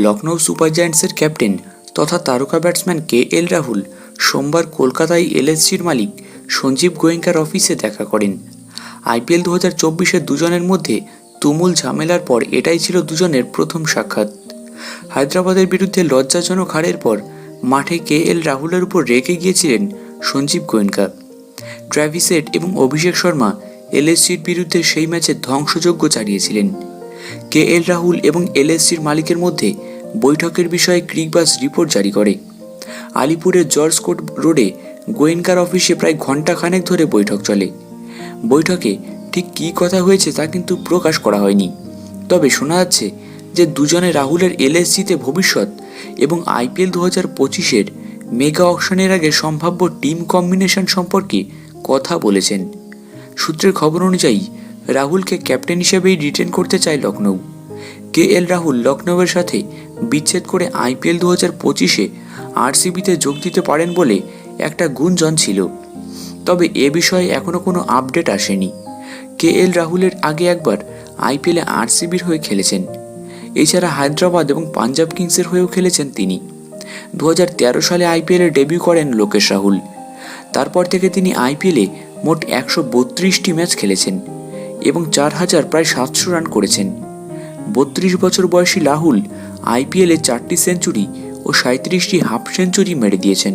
Lucknow super জায়ান্টসের captain তথা তারকা batsman KL Rahul সোমবার কলকাতায় LSGর মালিক সঞ্জীব গোয়েঙ্কার অফিসে দেখা করেন। IPL 2024-এর দুজনের মধ্যে তুমুল ঝামেলার পর এটাই ছিল দুজনের প্রথম সাক্ষাৎ। হায়দ্রাবাদের বিরুদ্ধে লজ্জাজনক হারের পর মাঠে KL রাহুলের উপর রেগে গিয়েছিলেন সঞ্জীব গোয়েঙ্কা। ট্র্যাভিস হেড এবং অভিষেক শর্মা LSGর বিরুদ্ধে সেই ম্যাচে ধ্বংসযজ্ঞ চালিয়েছিলেন। KL রাহুল এবং LSGর মালিকের মধ্যে বৈঠকের বিষয়ে ক্রিকবাজ রিপোর্ট জারি করে। আলিপুরের জর্জ কোর্ট রোডে গোয়েঙ্কার অফিসে প্রায় ঘণ্টাখানেক ধরে বৈঠক চলে। বৈঠকে ঠিক কী কথা হয়েছে তা কিন্তু প্রকাশ করা হয়নি, তবে শোনা যাচ্ছে যে দুজনে রাহুলের LSGতে ভবিষ্যৎ এবং IPL 2025-এর মেগা অকশনের আগে সম্ভাব্য টিম কম্বিনেশন সম্পর্কে কথা বলেছেন। সূত্রের খবর অনুযায়ী রাহুলকে ক্যাপ্টেন হিসেবেই রিটেন করতে চায় লখনৌ। KL রাহুল লখনৌয়ের সাথে বিচ্ছেদ করে IPL 2025-এ RCBতে যোগ দিতে পারেন বলে একটা গুঞ্জন ছিল, তবে এ বিষয়ে এখনও কোনো আপডেট আসেনি। KL রাহুলের আগে একবার IPL-এ RCBর হয়ে খেলেছেন। এছাড়া হায়দ্রাবাদ এবং পাঞ্জাব কিংসের হয়েও খেলেছেন তিনি। 2013 সালে IPL-এ ডেবিউ করেন লোকেশ রাহুল। তারপর থেকে তিনি IPL-এ মোট 132টি ম্যাচ খেলেছেন এবং 4700 রান করেছেন। 32 বছর বয়সী রাহুল IPL-এ 4টি সেঞ্চুরি ও 37টি হাফ সেঞ্চুরি মেরে দিয়েছেন।